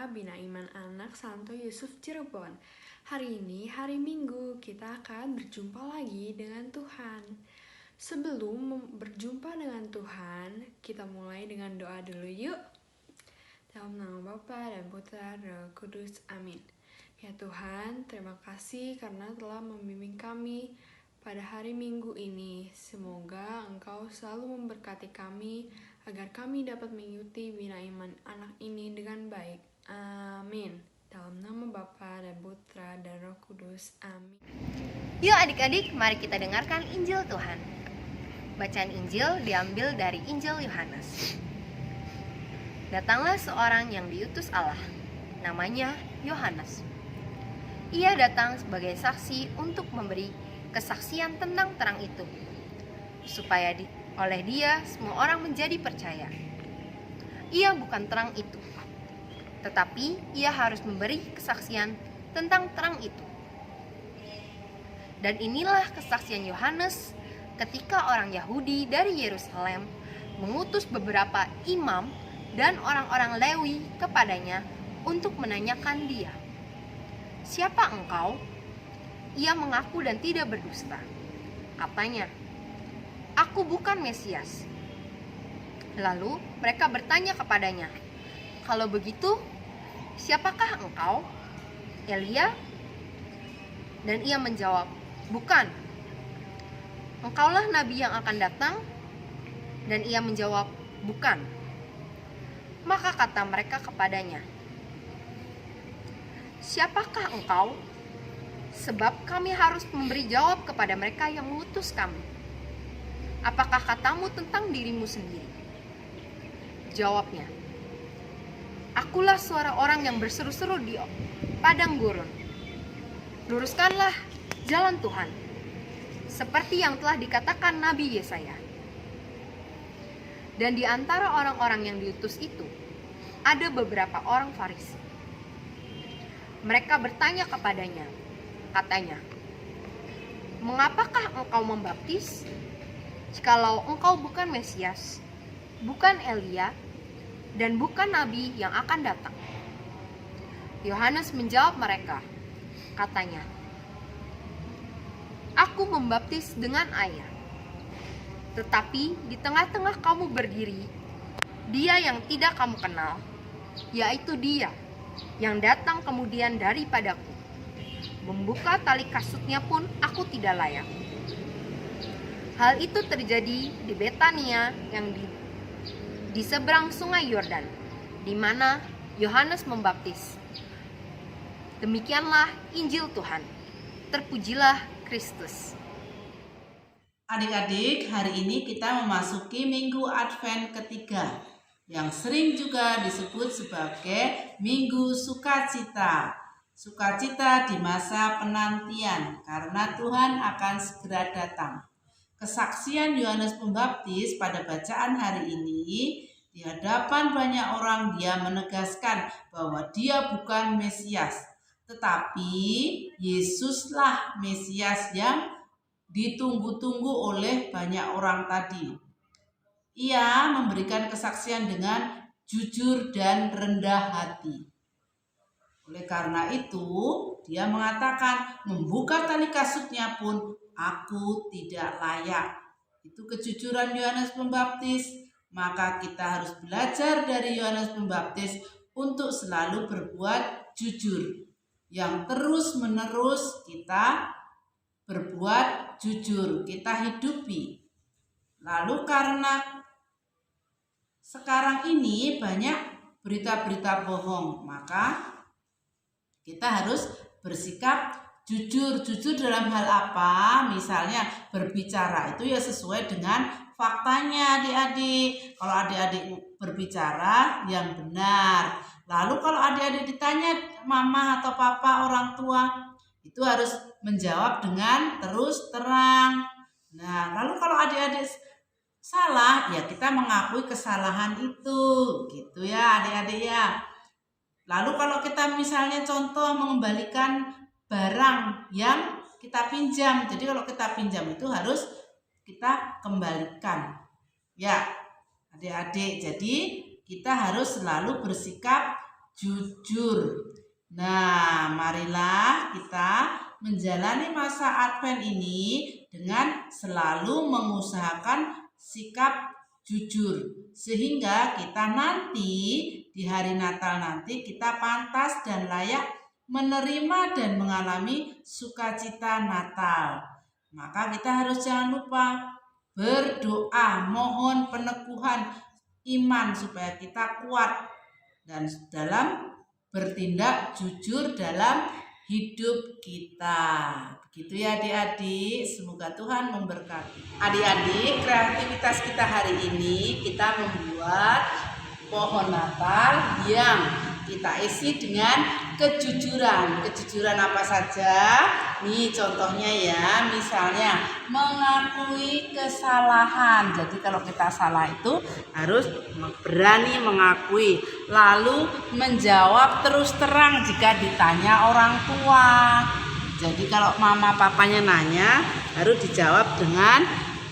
Bina Iman Anak Santo Yusuf Cirebon. Hari ini hari Minggu, kita akan berjumpa lagi dengan Tuhan. Sebelum berjumpa dengan Tuhan, kita mulai dengan doa dulu yuk. Dalam nama Bapa dan Putra dan Roh Kudus, amin. Ya Tuhan, terima kasih karena telah membimbing kami pada hari Minggu ini. Semoga Engkau selalu memberkati kami agar kami dapat mengikuti Bina Iman Anak ini dengan baik. Amin. Dalam nama Bapa dan Putra dan Roh Kudus, amin. Yuk adik-adik, mari kita dengarkan Injil Tuhan. Bacaan Injil diambil dari Injil Yohanes. Datanglah seorang yang diutus Allah, namanya Yohanes. Ia datang sebagai saksi untuk memberi kesaksian tentang terang itu, supaya oleh dia semua orang menjadi percaya. Ia bukan terang itu, tetapi ia harus memberi kesaksian tentang terang itu. Dan inilah kesaksian Yohanes ketika orang Yahudi dari Yerusalem mengutus beberapa imam dan orang-orang Lewi kepadanya untuk menanyakan dia, "Siapa engkau?" Ia mengaku dan tidak berdusta. Katanya, "Aku bukan Mesias." Lalu mereka bertanya kepadanya, "Kalau begitu, siapakah engkau? Elia?" Dan ia menjawab, "Bukan." "Engkaulah nabi yang akan datang?" Dan ia menjawab, "Bukan." Maka kata mereka kepadanya, "Siapakah engkau? Sebab kami harus memberi jawab kepada mereka yang mengutus kami. Apakah katamu tentang dirimu sendiri?" Jawabnya, "Akulah suara orang yang berseru-seru di padang gurun. Luruskanlah jalan Tuhan, seperti yang telah dikatakan Nabi Yesaya." Dan di antara orang-orang yang diutus itu, ada beberapa orang Farisi. Mereka bertanya kepadanya, katanya, "Mengapakah engkau membaptis, jikalau engkau bukan Mesias, bukan Elia, dan bukan Nabi yang akan datang?" Yohanes menjawab mereka, katanya, "Aku membaptis dengan air, tetapi di tengah-tengah kamu berdiri Dia yang tidak kamu kenal, yaitu Dia yang datang kemudian daripadaku. Membuka tali kasutnya pun aku tidak layak." Hal itu terjadi di Betania yang di seberang sungai Yordan, di mana Yohanes membaptis. Demikianlah Injil Tuhan. Terpujilah Kristus. Adik-adik, hari ini kita memasuki Minggu Advent ketiga, yang sering juga disebut sebagai Minggu Sukacita. Sukacita di masa penantian, karena Tuhan akan segera datang. Kesaksian Yohanes Pembaptis pada bacaan hari ini, di hadapan banyak orang dia menegaskan bahwa dia bukan Mesias, tetapi Yesuslah Mesias yang ditunggu-tunggu oleh banyak orang tadi. Ia memberikan kesaksian dengan jujur dan rendah hati. Oleh karena itu, dia mengatakan, "Membuka tali kasutnya pun aku tidak layak." Itu kejujuran Yohanes Pembaptis. Maka kita harus belajar dari Yohanes Pembaptis untuk selalu berbuat jujur. Yang terus-menerus kita berbuat jujur, kita hidupi. Lalu karena sekarang ini banyak berita-berita bohong, maka kita harus bersikap jujur. Jujur dalam hal apa? Misalnya berbicara itu ya sesuai dengan faktanya adik-adik. Kalau adik-adik berbicara yang benar. Lalu kalau adik-adik ditanya mama atau papa orang tua, itu harus menjawab dengan terus terang. Nah, lalu kalau adik-adik salah, ya kita mengakui kesalahan itu, gitu ya adik-adik ya. Lalu kalau kita misalnya contoh mengembalikan barang yang kita pinjam, jadi kalau kita pinjam itu harus kita kembalikan. Ya, adik-adik, jadi kita harus selalu bersikap jujur. Nah, marilah kita menjalani masa Advent ini dengan selalu mengusahakan sikap jujur, sehingga kita nanti di hari Natal nanti kita pantas dan layak menerima dan mengalami sukacita Natal. Maka kita harus jangan lupa berdoa, mohon peneguhan iman supaya kita kuat dan dalam bertindak jujur dalam hidup kita. Begitu ya adik-adik, semoga Tuhan memberkati. Adik-adik, kreativitas kita hari ini kita membuat pohon Natal yang kita isi dengan kejujuran. Kejujuran apa saja? Nih contohnya ya, misalnya mengakui kesalahan. Jadi kalau kita salah itu harus berani mengakui. Lalu menjawab terus terang jika ditanya orang tua. Jadi kalau mama papanya nanya harus dijawab dengan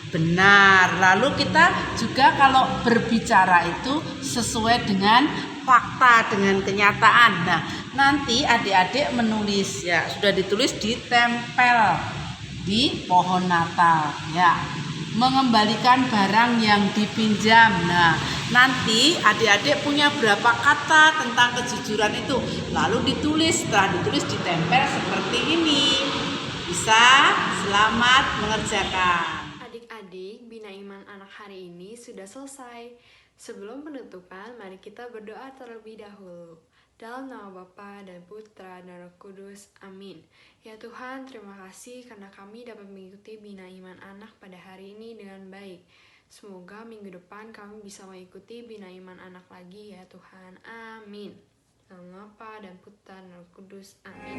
benar. Lalu kita juga kalau berbicara itu sesuai dengan fakta, dengan kenyataan. Nah, nanti adik-adik menulis ya, sudah ditulis ditempel di pohon Natal ya. Mengembalikan barang yang dipinjam. Nah, nanti adik-adik punya berapa kata tentang kejujuran itu, lalu ditulis. Setelah ditulis ditempel seperti ini. Bisa selamat mengerjakan. Adik-adik, Bina Iman Anak hari ini sudah selesai. Sebelum penutupan, mari kita berdoa terlebih dahulu. Dalam nama Bapa dan Putra dan Roh Kudus. Amin. Ya Tuhan, terima kasih karena kami dapat mengikuti Bina Iman Anak pada hari ini dengan baik. Semoga minggu depan kami bisa mengikuti Bina Iman Anak lagi ya Tuhan. Amin. Dalam nama Bapa dan Putra dan Roh Kudus. Amin.